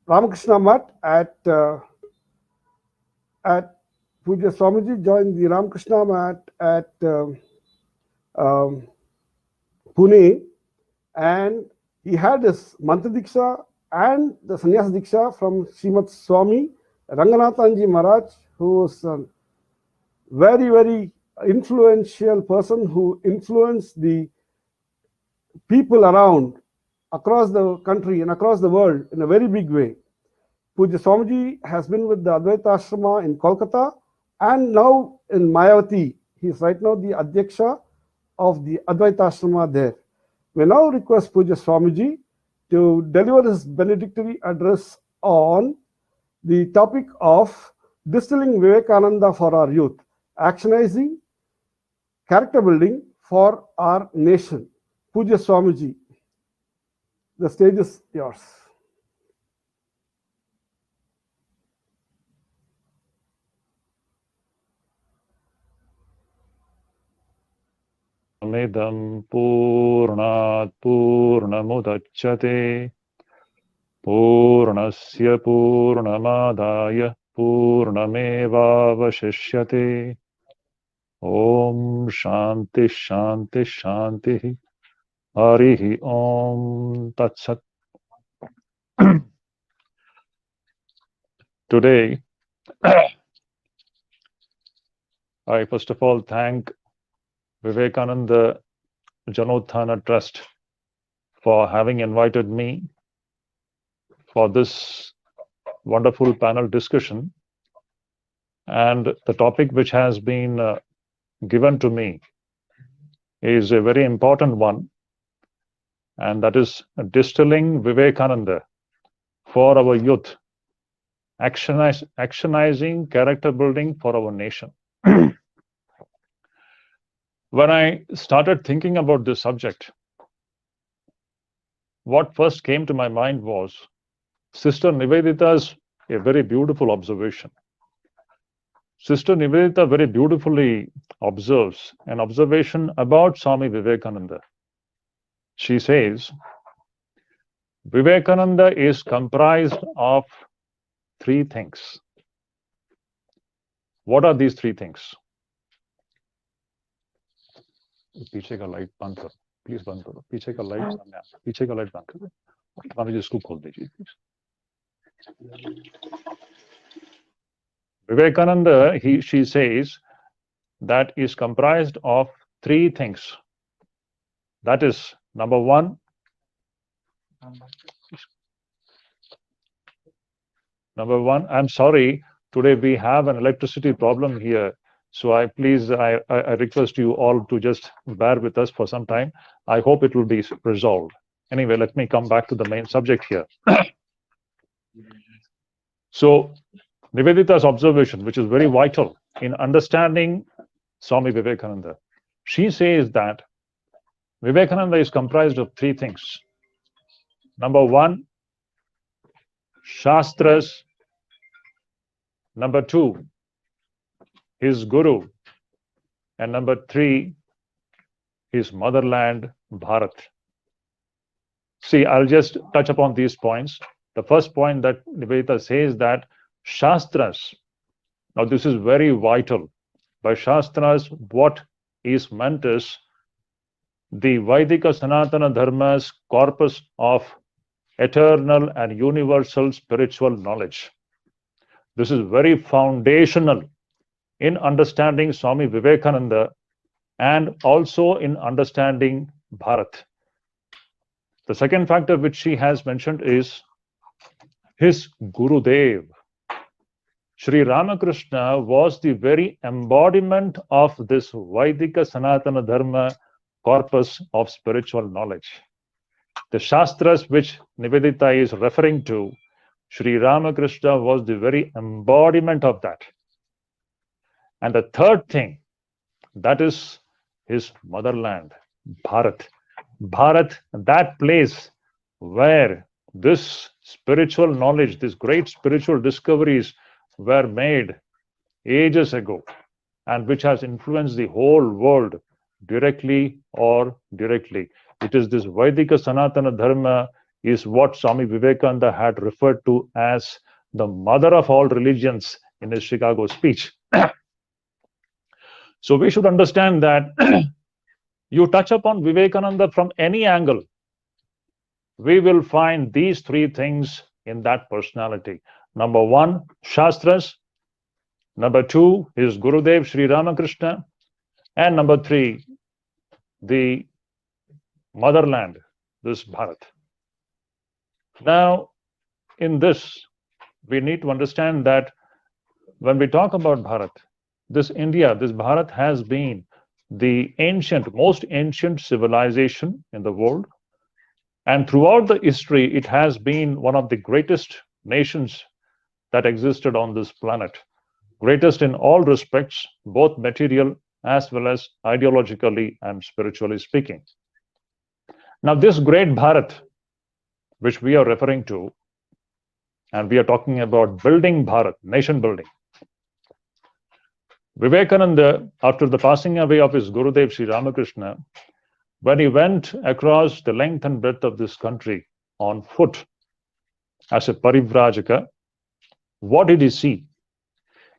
Ramakrishna Mutt at Puja Swamiji joined the Ramakrishna Mutt at um, Pune, and he had his Mantra Diksha and the Sannyasa Diksha from Srimad Swami Ranganathanji Maharaj, who was a very, very influential person who influenced the people around across the country and across the world in a very big way. Puja Swamiji has been with the Advaita Ashrama in Kolkata and now in Mayavati. He is right now the Adhyaksha of the Advaita Ashrama there. We now request Puja Swamiji to deliver his benedictory address on the topic of distilling Vivekananda for our youth, actionizing character building for our nation. Puja Swamiji, the stage is yours. Amidam Purnat Purnamudachyate Purnasya Purnamadaya Purnamevavashishyate. Om Shanti Shanti Shanti. Harihi Om Tat Sat. Today, I first of all thank Vivekananda Jonotthana Trust for having invited me for this wonderful panel discussion. And the topic which has been given to me is a very important one, and that is distilling Vivekananda for our youth, actionizing character building for our nation. When I started thinking about this subject, what first came to my mind was Sister Nivedita's a very beautiful observation. Sister Nivedita very beautifully observes an observation about Swami Vivekananda. She says, Vivekananda is comprised of three things. What are these three things? पीछे का light बंद करो, please बंद करो, पीछे का light सामने आ, पीछे का लाइट बंद करो, स्वामी जी इसको खोल दीजिए please. Vivekananda, she says, that is comprised of three things. That is, number one, I'm sorry, today we have an electricity problem here. So I request you all to just bear with us for some time. I hope it will be resolved. Anyway, let me come back to the main subject here. So Nivedita's observation, which is very vital in understanding Swami Vivekananda, she says that Vivekananda is comprised of three things. Number one, Shastras. Number two, his guru, and number three, his motherland, Bharat. See, I'll just touch upon these points. The first point that Nivedita says that Shastras, now this is very vital. By Shastras, what is meant is the Vaidika Sanatana Dharma's corpus of eternal and universal spiritual knowledge. This is very foundational in understanding Swami Vivekananda and also in understanding Bharat. The second factor which she has mentioned is his Gurudev. Sri Ramakrishna was the very embodiment of this Vaidika Sanatana Dharma corpus of spiritual knowledge. The Shastras which Nivedita is referring to, Sri Ramakrishna was the very embodiment of that. And the third thing, that is his motherland, Bharat. Bharat, that place where this spiritual knowledge, these great spiritual discoveries were made ages ago, and which has influenced the whole world directly or indirectly. It is this Vaidika Sanatana Dharma is what Swami Vivekananda had referred to as the mother of all religions in his Chicago speech. So we should understand that you touch upon Vivekananda from any angle, we will find these three things in that personality. Number one, Shastras. Number two, his Gurudev Sri Ramakrishna. And number three, the motherland, this Bharat. Now, in this, we need to understand that when we talk about Bharat, this India, this Bharat has been the most ancient civilization in the world. And throughout the history, it has been one of the greatest nations that existed on this planet. Greatest in all respects, both material as well as ideologically and spiritually speaking. Now, this great Bharat, which we are referring to, and we are talking about building Bharat, nation building. Vivekananda, after the passing away of his Gurudev Sri Ramakrishna, when he went across the length and breadth of this country on foot as a parivrajaka, what did he see?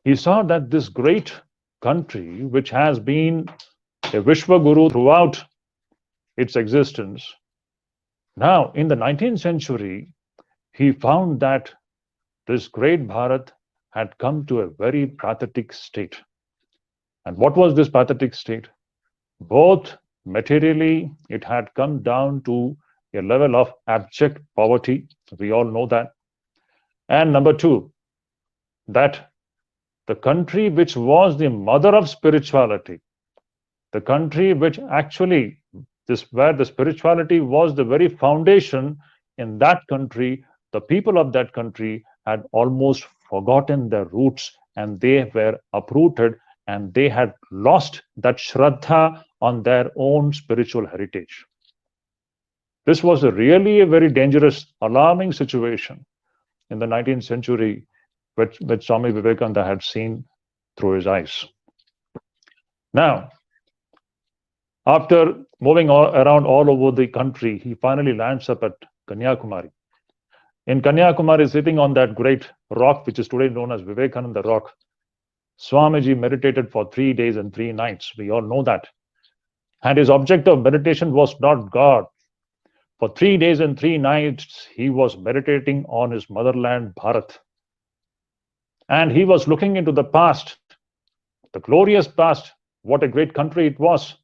He saw that this great country, which has been a Vishwa Guru throughout its existence, now in the 19th century, he found that this great Bharat had come to a very pathetic state. And what was this pathetic state? Both materially, it had come down to a level of abject poverty. We all know that. And number two, that the country which was the mother of spirituality, the country which actually, where the spirituality was the very foundation, in that country, the people of that country had almost forgotten their roots and they were uprooted and they had lost that Shraddha on their own spiritual heritage. This was really a very dangerous, alarming situation in the 19th century, which Swami Vivekananda had seen through his eyes. Now, after moving around all over the country, he finally lands up at Kanyakumari. In Kanyakumari, sitting on that great rock, which is today known as Vivekananda Rock, Swamiji meditated for 3 days and 3 nights. We all know that. And his object of meditation was not God. For 3 days and 3 nights, he was meditating on his motherland, Bharat. And he was looking into the past, the glorious past, what a great country it was,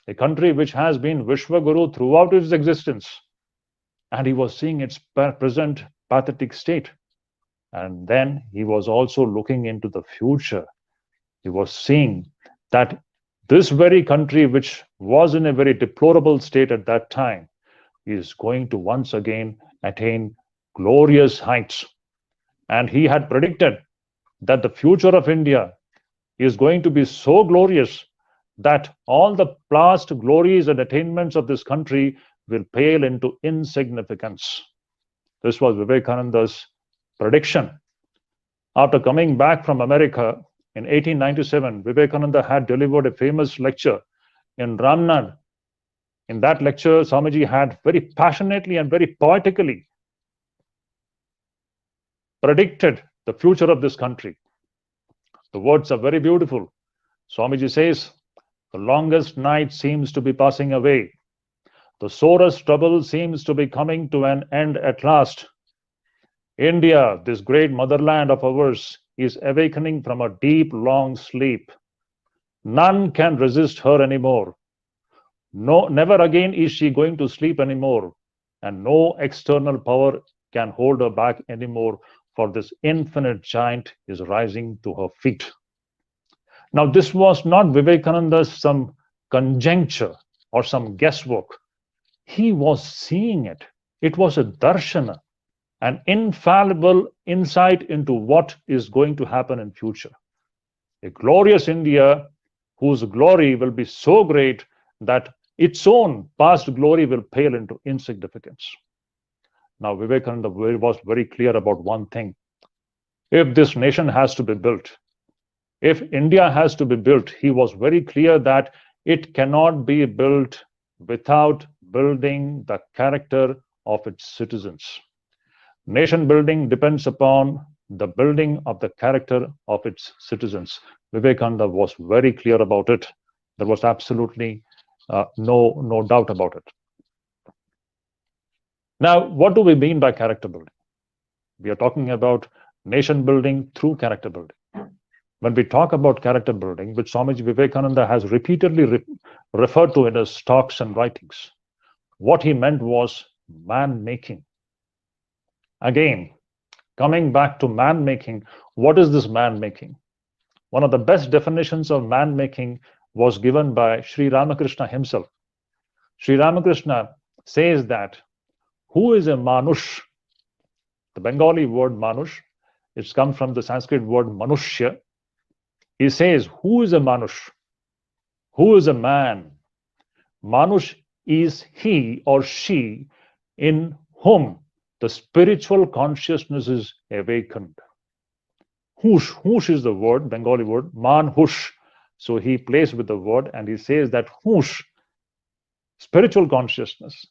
a country which has been Vishwa Guru throughout its existence. And he was seeing its present pathetic state. And then he was also looking into the future. He was seeing that this very country, which was in a very deplorable state at that time, is going to once again attain glorious heights. And he had predicted that the future of India is going to be so glorious that all the past glories and attainments of this country will pale into insignificance. This was Vivekananda's prediction. After coming back from America in 1897, Vivekananda had delivered a famous lecture in Ramnad. In that lecture, Swamiji had very passionately and very poetically predicted the future of this country. The words are very beautiful. Swamiji says, "The longest night seems to be passing away. The sorest trouble seems to be coming to an end at last. India, this great motherland of ours, is awakening from a deep, long sleep. None can resist her anymore. No, never again is she going to sleep anymore, and no external power can hold her back anymore, for this infinite giant is rising to her feet." Now, this was not Vivekananda's some conjecture or some guesswork. He was seeing it. It was a darshana, an infallible insight into what is going to happen in future. A glorious India whose glory will be so great that its own past glory will pale into insignificance. Now, Vivekananda was very clear about one thing. If this nation has to be built, if India has to be built, he was very clear that it cannot be built without building the character of its citizens. Nation building depends upon the building of the character of its citizens. Vivekananda was very clear about it. There was absolutely no doubt about it. Now, what do we mean by character building? We are talking about nation building through character building. When we talk about character building, which Swami Vivekananda has repeatedly referred to in his talks and writings, what he meant was man-making. Again, coming back to man-making, what is this man-making? One of the best definitions of man-making was given by Sri Ramakrishna himself. Sri Ramakrishna says that, who is a manush? The Bengali word manush, it's come from the Sanskrit word manushya. He says, who is a manush? Who is a man? Manush is he or she in whom the spiritual consciousness is awakened. Hush is the word, Bengali word, manhush. So he plays with the word and he says that hush, spiritual consciousness,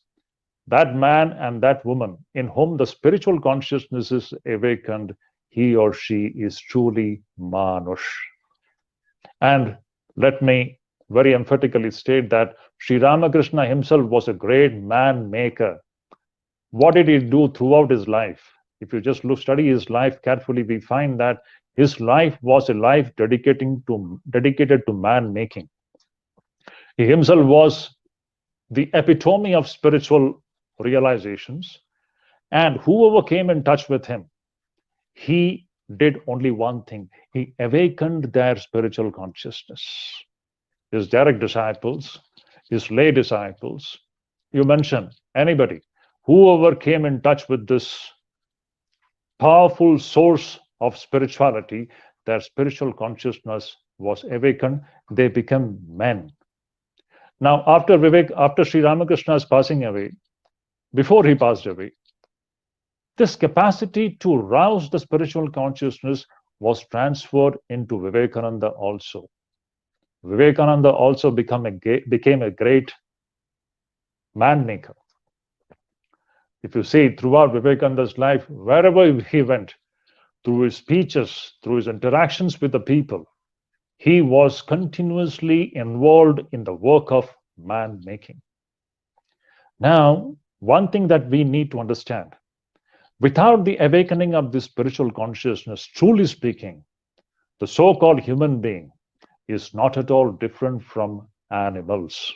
that man and that woman in whom the spiritual consciousness is awakened, he or she is truly manush. And let me very emphatically state that Sri Ramakrishna himself was a great man maker. What did he do throughout his life? If you just study his life carefully, we find that his life was a life dedicated to man making. He himself was the epitome of spiritual realizations, and whoever came in touch with him, he did only one thing: he awakened their spiritual consciousness. His direct disciples, his lay disciples, you mention anybody, whoever came in touch with this powerful source of spirituality, their spiritual consciousness was awakened. They became men. Now, after Sri Ramakrishna's passing away, before he passed away, this capacity to rouse the spiritual consciousness was transferred into Vivekananda also. Vivekananda also became a great man maker. If you see throughout Vivekananda's life, wherever he went, through his speeches, through his interactions with the people, he was continuously involved in the work of man making. Now, one thing that we need to understand, without the awakening of this spiritual consciousness, truly speaking, the so-called human being is not at all different from animals.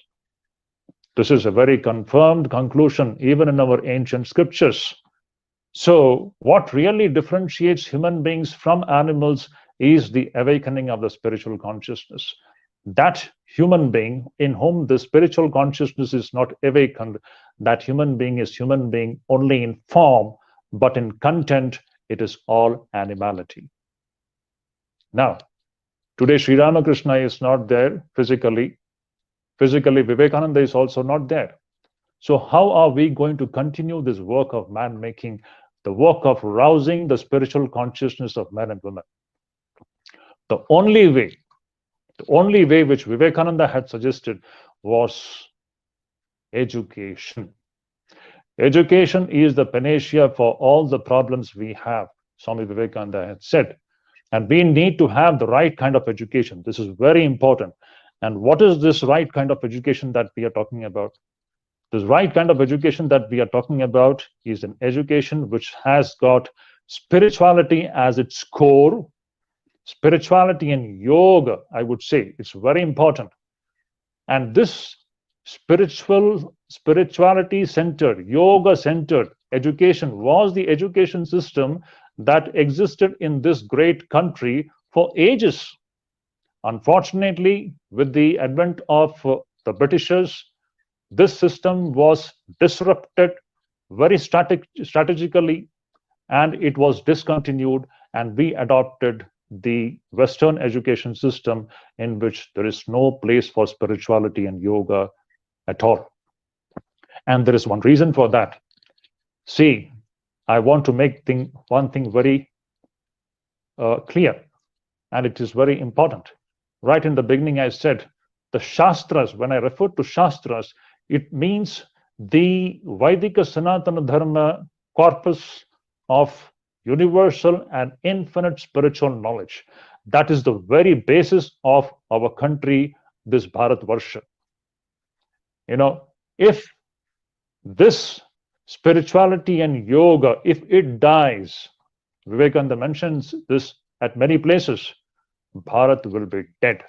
This is a very confirmed conclusion even in our ancient scriptures. So what really differentiates human beings from animals is the awakening of the spiritual consciousness. That human being in whom the spiritual consciousness is not awakened, that human being is human being only in form, but in content, it is all animality. Now, today Sri Ramakrishna is not there physically. Physically, Vivekananda is also not there. So how are we going to continue this work of man-making, the work of rousing the spiritual consciousness of men and women? The only way which Vivekananda had suggested was education. Education is the panacea for all the problems we have, Swami Vivekananda had said. And we need to have the right kind of education. This is very important. And what is this right kind of education that we are talking about? This right kind of education that we are talking about is an education which has got spirituality as its core. Spirituality and yoga, I would say, it's very important. And this spirituality centered, yoga centered education was the education system that existed in this great country for ages. Unfortunately, with the advent of the Britishers, this system was disrupted very strategically, and it was discontinued, and we adopted the Western education system in which there is no place for spirituality and yoga at all. And there is one reason for that. See, I want to make one thing very clear, and it is very important. Right in the beginning, I said the Shastras, when I refer to Shastras, it means the Vaidika Sanatana Dharma corpus of universal and infinite spiritual knowledge. That is the very basis of our country, this Bharatvarsha. If this spirituality and yoga, if it dies, Vivekananda mentions this at many places, Bharat will be dead.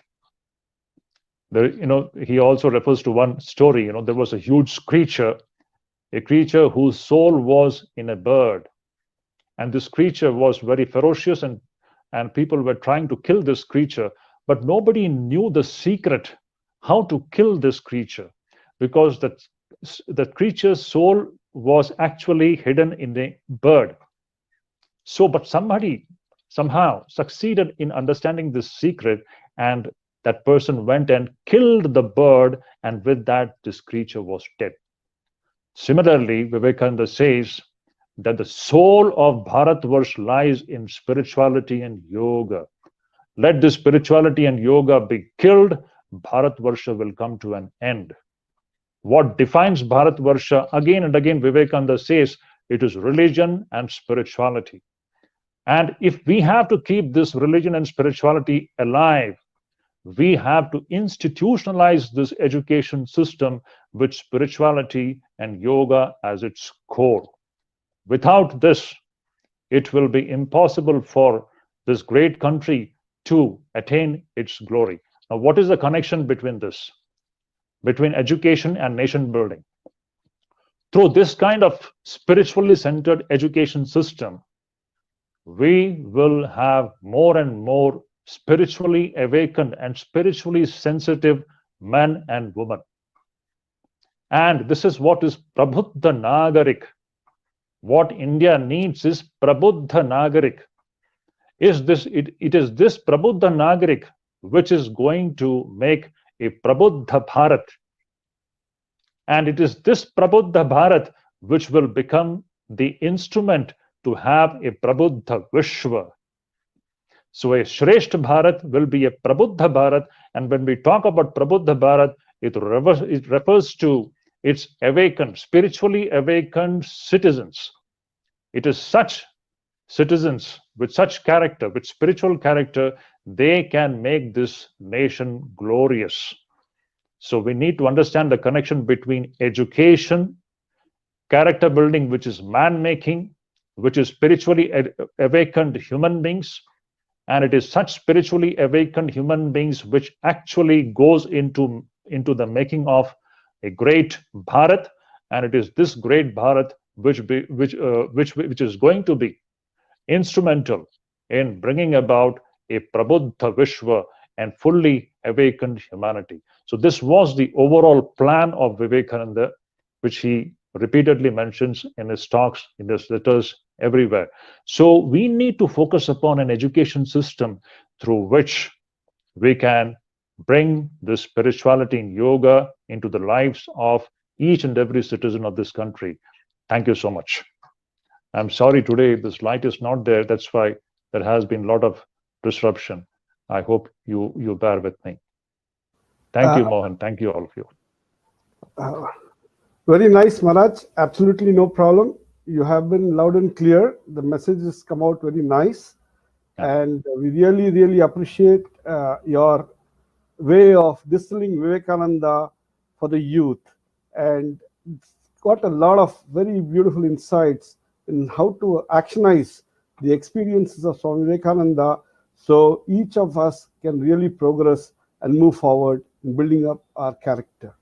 He also refers to one story. There was a huge creature, a creature whose soul was in a bird. And this creature was very ferocious, and people were trying to kill this creature, but nobody knew the secret how to kill this creature, because the creature's soul was actually hidden in the bird. But somebody somehow succeeded in understanding this secret, and that person went and killed the bird, and with that, this creature was dead. Similarly, Vivekananda says that the soul of Bharatvarsh lies in spirituality and yoga. Let this spirituality and yoga be killed, Bharatvarsha will come to an end. What defines Bharatvarsha, again and again, Vivekananda says, it is religion and spirituality. And if we have to keep this religion and spirituality alive, we have to institutionalize this education system with spirituality and yoga as its core. Without this, it will be impossible for this great country to attain its glory. Now, what is the connection between this? Between education and nation building? Through this kind of spiritually centered education system, we will have more and more spiritually awakened and spiritually sensitive men and women. And this is what is Prabuddha Nagarik. What India needs is Prabuddha Nagarik. It is this Prabuddha Nagarik which is going to make a Prabuddha Bharat. And it is this Prabuddha Bharat which will become the instrument to have a Prabuddha Vishwa. So a Shrestha Bharat will be a Prabuddha Bharat, and when we talk about Prabuddha Bharat, it refers to its awakened, spiritually awakened citizens. It is such citizens with such character, with spiritual character, they can make this nation glorious. So we need to understand the connection between education, character building, which is man-making, which is spiritually awakened human beings, and it is such spiritually awakened human beings which actually goes into the making of a great Bharat, and it is this great Bharat which is going to be instrumental in bringing about a Prabuddha Vishwa and fully awakened humanity. So this was the overall plan of Vivekananda, which he repeatedly mentions in his talks, in his letters, everywhere. So we need to focus upon an education system through which we can bring the spirituality and yoga into the lives of each and every citizen of this country. Thank you so much. I'm sorry today this light is not there. That's why there has been a lot of disruption. I hope you bear with me. Thank you, Mohan. Thank you, all of you. Very nice, Maharaj. Absolutely no problem. You have been loud and clear. The message has come out very nice. Yeah. And we really, really appreciate your way of distilling Vivekananda for the youth. And it's got a lot of very beautiful insights in how to actionize the experiences of Swami Vivekananda, so each of us can really progress and move forward in building up our character.